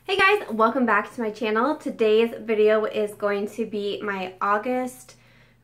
Hey guys, welcome back to my channel. Today's video is going to be my August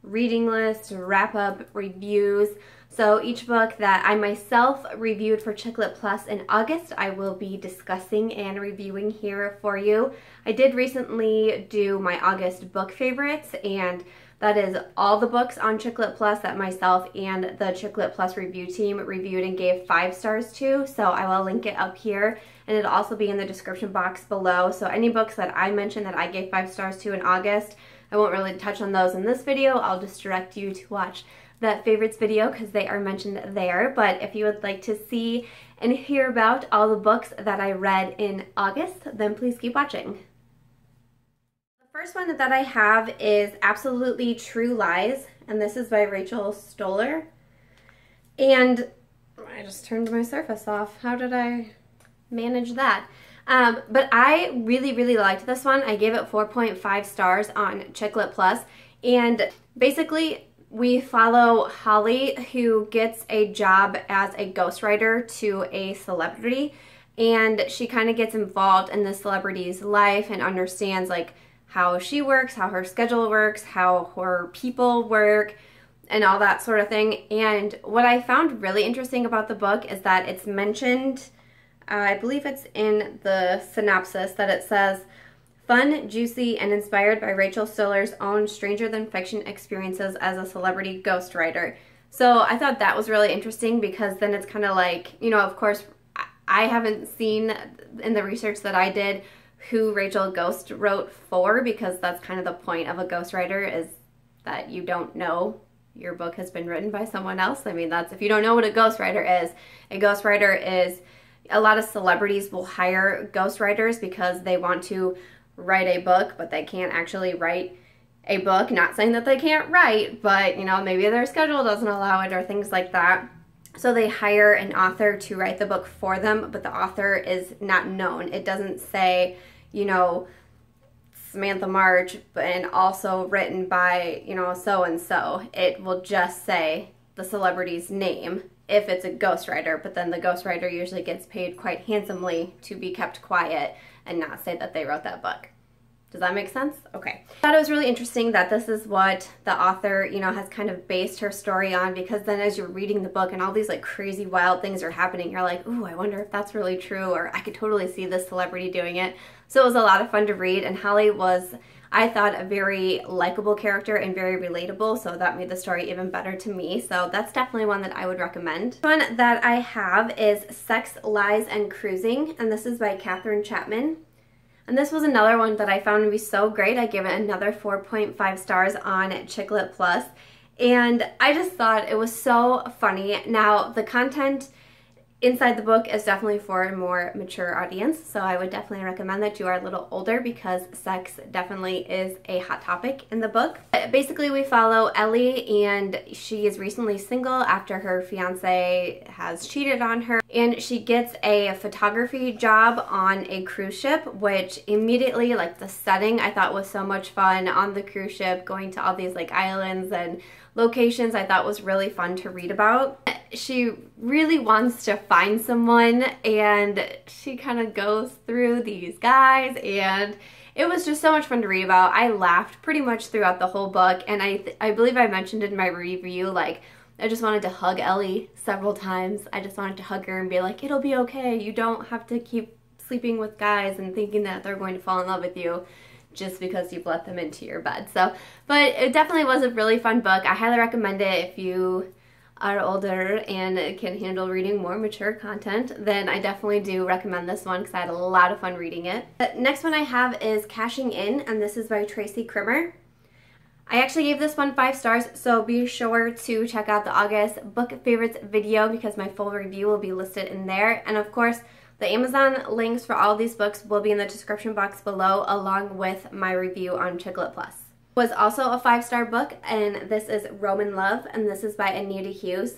reading list, wrap-up, reviews. So each book that I myself reviewed for Chick Lit Plus in August, I will be discussing and reviewing here for you. I did recently do my August book favorites, and that is all the books on Chick Lit Plus that myself and the Chick Lit Plus review team reviewed and gave 5 stars to. So I will link it up here, and it'll also be in the description box below. So any books that I mentioned that I gave 5 stars to in August, I won't really touch on those in this video. I'll just direct you to watch that favorites video because they are mentioned there. But if you would like to see and hear about all the books that I read in August, then please keep watching. The first one that I have is Absolutely True Lies, and this is by Rachel Stuhler. And I just turned my Surface off. How did I manage that? But I really liked this one. I gave it 4.5 stars on Chick Lit Plus, and basically we follow Holly, who gets a job as a ghostwriter to a celebrity, and she kind of gets involved in the celebrity's life and understands like how she works, how her schedule works, how her people work, and all that sort of thing. And what I found really interesting about the book is that it's mentioned, I believe it's in the synopsis, that it says, fun, juicy, and inspired by Rachel Stuhler's own stranger-than-fiction experiences as a celebrity ghostwriter. So I thought that was really interesting because then it's kind of like, you know, of course, I haven't seen in the research that I did who Rachel ghost wrote for, because that's kind of the point of a ghostwriter, is that you don't know your book has been written by someone else. I mean, that's, if you don't know what a ghostwriter is, a lot of celebrities will hire ghostwriters because they want to write a book, but they can't actually write a book. Not saying that they can't write, but you know, maybe their schedule doesn't allow it or things like that. So they hire an author to write the book for them, but the author is not known. It doesn't say, you know, Samantha March, and also written by, you know, so-and-so. It will just say the celebrity's name if it's a ghostwriter, but then the ghostwriter usually gets paid quite handsomely to be kept quiet and not say that they wrote that book. Does that make sense? Okay. I thought it was really interesting that this is what the author, you know, has kind of based her story on, because then as you're reading the book and all these like crazy wild things are happening, you're like, ooh, I wonder if that's really true, or I could totally see this celebrity doing it. So it was a lot of fun to read, and Holly was, I thought, a very likable character and very relatable, so that made the story even better to me. So that's definitely one that I would recommend. The one that I have is Sex, Lies, and Cruising, and this is by Cathryn Chapman. And this was another one that I found to be so great. I gave it another 4.5 stars on Chick Lit Plus, and I just thought it was so funny. Now, the content inside the book is definitely for a more mature audience, so I would definitely recommend that you are a little older, because sex definitely is a hot topic in the book. Basically, we follow Ellie, and she is recently single after her fiance has cheated on her, and she gets a photography job on a cruise ship, which immediately, like, the setting I thought was so much fun on the cruise ship, going to all these like islands and locations I thought was really fun to read about. She really wants to find someone, and she kind of goes through these guys, and it was just so much fun to read about. I laughed pretty much throughout the whole book, and I believe I mentioned in my review, like, I just wanted to hug Ellie several times. I just wanted to hug her and be like, it'll be okay. You don't have to keep sleeping with guys and thinking that they're going to fall in love with you just because you've let them into your bed. So, but it definitely was a really fun book. I highly recommend it if you are older and can handle reading more mature content. Then I definitely do recommend this one because I had a lot of fun reading it. The next one I have is Cashing In, and this is by Tracy Krimmer. I actually gave this one 5 stars, so be sure to check out the August book favorites video because my full review will be listed in there. And of course, the Amazon links for all these books will be in the description box below, along with my review on Chick Lit Plus. It was also a 5-star book, and this is Roman Love, and this is by Anita Hughes.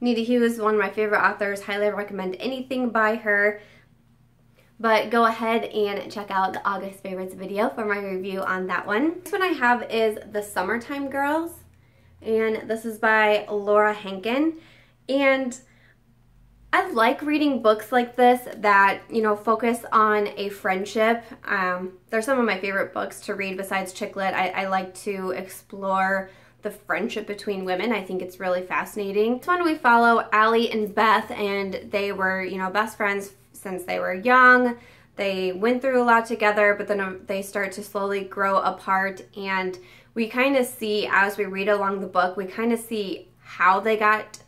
Anita Hughes is one of my favorite authors. Highly recommend anything by her. But go ahead and check out the August favorites video for my review on that one. Next one I have is The Summertime Girls, and this is by Hankin. And I like reading books like this that, you know, focus on a friendship. They're some of my favorite books to read besides chick lit. I like to explore the friendship between women. I think it's really fascinating. This one we follow Allie and Beth, and they were, you know, best friends since they were young. They went through a lot together, but then they start to slowly grow apart, and we kind of see, as we read along the book, we kind of see how they got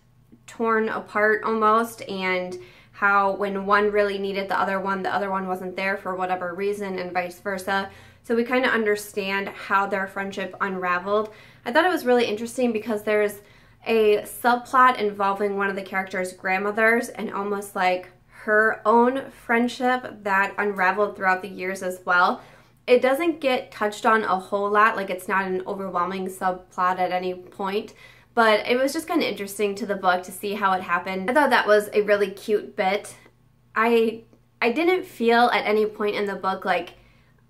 torn apart almost, and how when one really needed the other one wasn't there for whatever reason, and vice versa. So we kind of understand how their friendship unraveled. I thought it was really interesting because there's a subplot involving one of the characters' grandmothers and almost like her own friendship that unraveled throughout the years as well. It doesn't get touched on a whole lot, like it's not an overwhelming subplot at any point, but it was just kind of interesting to the book to see how it happened. I thought that was a really cute bit. I didn't feel at any point in the book like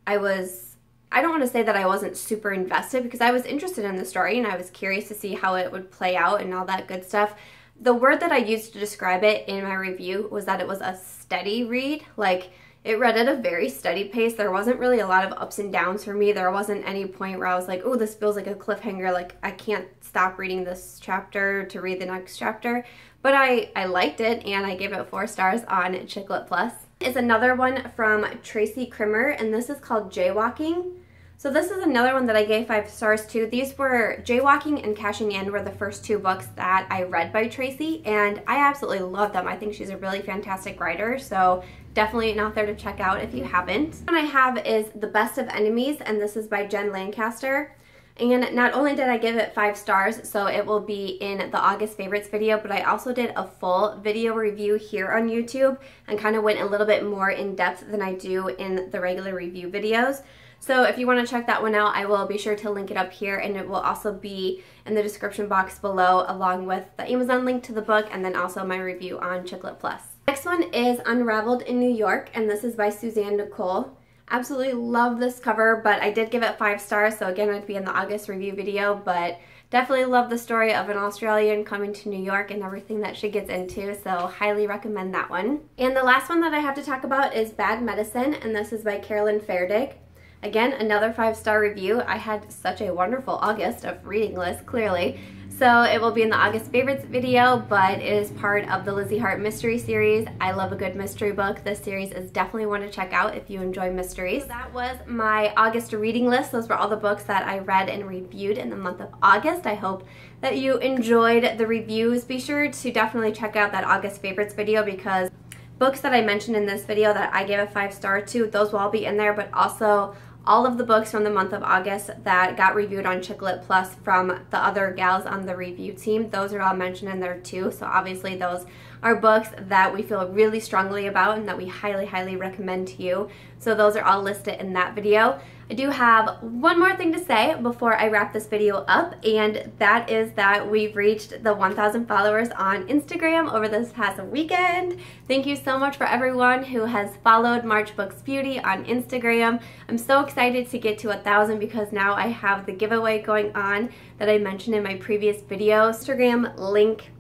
I don't want to say that I wasn't super invested, because I was interested in the story and I was curious to see how it would play out and all that good stuff. The word that I used to describe it in my review was that it was a steady read. Like, it read at a very steady pace. There wasn't really a lot of ups and downs for me. There wasn't any point where I was like, oh, this feels like a cliffhanger. Like, I can't stop reading this chapter to read the next chapter. But I liked it, and I gave it 4 stars on Chick Lit Plus. It's another one from Tracy Krimmer, and this is called Jaywalking. So this is another one that I gave 5 stars to. These were Jaywalking and Cashing In were the first 2 books that I read by Tracy, and I absolutely love them. I think she's a really fantastic writer, so definitely an author to check out if you haven't. The one I have is The Best of Enemies, and this is by Jen Lancaster. And not only did I give it 5 stars, so it will be in the August favorites video, but I also did a full video review here on YouTube and kind of went a little bit more in depth than I do in the regular review videos. So if you want to check that one out, I will be sure to link it up here, and it will also be in the description box below, along with the Amazon link to the book and then also my review on Chick Lit Plus. Next one is Unravelled in New York, and this is by Suzanne Nicole. Absolutely love this cover, but I did give it 5 stars, so again, it'd be in the August review video, but definitely love the story of an Australian coming to New York and everything that she gets into, so highly recommend that one. And the last one that I have to talk about is Bad Medicine, and this is by Fardig. Again, another 5-star review. I had such a wonderful August of reading list, clearly. So it will be in the August favorites video, but it is part of the Lizzie Hart mystery series. I love a good mystery book. This series is definitely one to check out if you enjoy mysteries. So that was my August reading list. Those were all the books that I read and reviewed in the month of August. I hope that you enjoyed the reviews. Be sure to definitely check out that August favorites video, because books that I mentioned in this video that I gave a 5-star to, those will all be in there, but also all of the books from the month of August that got reviewed on Chick Lit Plus from the other gals on the review team, those are all mentioned in there too. So obviously those are books that we feel really strongly about and that we highly, highly recommend to you. So those are all listed in that video. I do have one more thing to say before I wrap this video up, and that is that we've reached the 1,000 followers on Instagram over this past weekend. Thank you so much for everyone who has followed March Books Beauty on Instagram. I'm so excited to get to 1,000 because now I have the giveaway going on that I mentioned in my previous video. Instagram link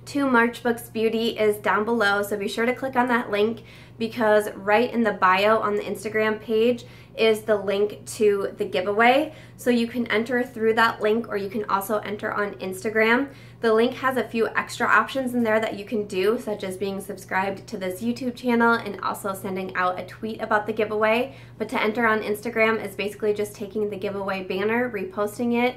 to March Books Beauty is down below, so be sure to click on that link, because right in the bio on the Instagram page is the link to the giveaway. So you can enter through that link, or you can also enter on Instagram. The link has a few extra options in there that you can do, such as being subscribed to this YouTube channel and also sending out a tweet about the giveaway. But to enter on Instagram is basically just taking the giveaway banner, reposting it,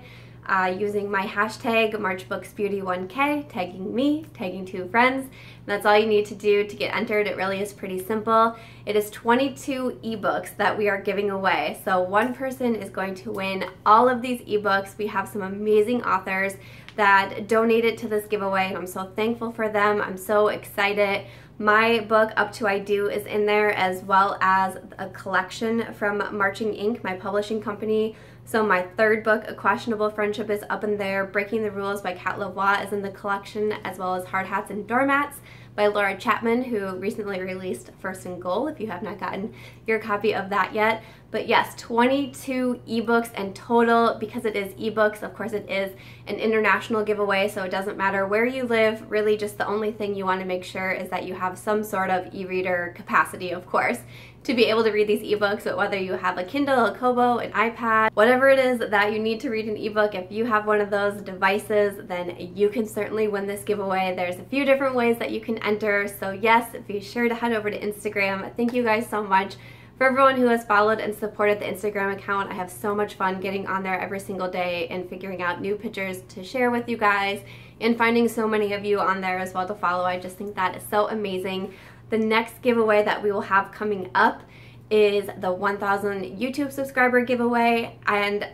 using my hashtag MarchBooksBeauty1K, tagging me, tagging 2 friends. And that's all you need to do to get entered. It really is pretty simple. It is 22 ebooks that we are giving away. So one person is going to win all of these ebooks. We have some amazing authors that donated to this giveaway, and I'm so thankful for them. I'm so excited. My book, Up to I Do, is in there, as well as a collection from Marching Inc., my publishing company. So my 3rd book, A Questionable Friendship, is up in there. Breaking the Rules by Kat Lavoie is in the collection, as well as Hard Hats and Doormats by Laura Chapman, who recently released First and Goal, if you have not gotten your copy of that yet. But yes, 22 ebooks in total. Because it is ebooks, of course it is an international giveaway, so it doesn't matter where you live. Really, just the only thing you want to make sure is that you have some sort of e-reader capacity, of course, to be able to read these ebooks. So whether you have a Kindle, a Kobo, an iPad, whatever it is that you need to read an ebook, if you have one of those devices, then you can certainly win this giveaway. There's a few different ways that you can enter. So yes, be sure to head over to Instagram. Thank you guys so much for everyone who has followed and supported the Instagram account. I have so much fun getting on there every single day and figuring out new pictures to share with you guys and finding so many of you on there as well to follow. I just think that is so amazing. The next giveaway that we will have coming up is the 1,000 YouTube subscriber giveaway, and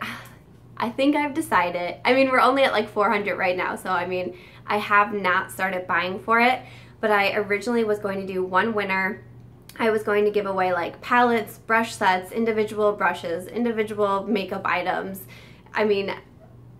I think I've decided. I mean, we're only at like 400 right now, so I mean, I have not started buying for it, but I originally was going to do one winner. I was going to give away like palettes, brush sets, individual brushes, individual makeup items. I mean,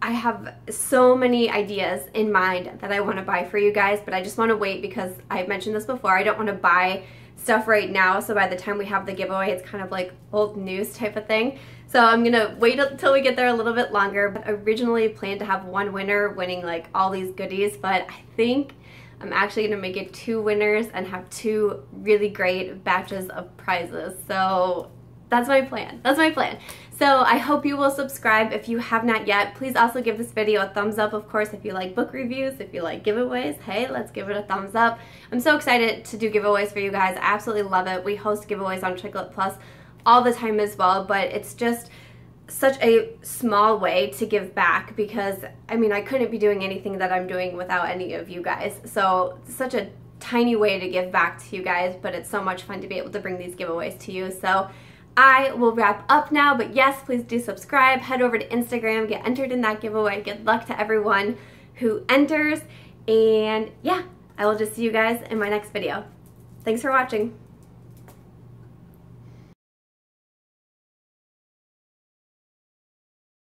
I have so many ideas in mind that I want to buy for you guys, but I just want to wait because I've mentioned this before. I don't want to buy stuff right now, so by the time we have the giveaway, it's kind of like old news type of thing. So I'm gonna wait until we get there a little bit longer. But originally planned to have one winner winning like all these goodies, but I think I'm actually gonna make it 2 winners and have 2 really great batches of prizes. So that's my plan. That's my plan. So I hope you will subscribe if you have not yet. Please also give this video a thumbs up, of course, if you like book reviews, if you like giveaways. Hey, let's give it a thumbs up. I'm so excited to do giveaways for you guys. I absolutely love it. We host giveaways on Chicklet Plus all the time as well, but it's just such a small way to give back because, I mean, I couldn't be doing anything that I'm doing without any of you guys. So such a tiny way to give back to you guys, but it's so much fun to be able to bring these giveaways to you. So I will wrap up now, but yes, please do subscribe, head over to Instagram, get entered in that giveaway. Good luck to everyone who enters, and yeah, I will just see you guys in my next video. Thanks for watching.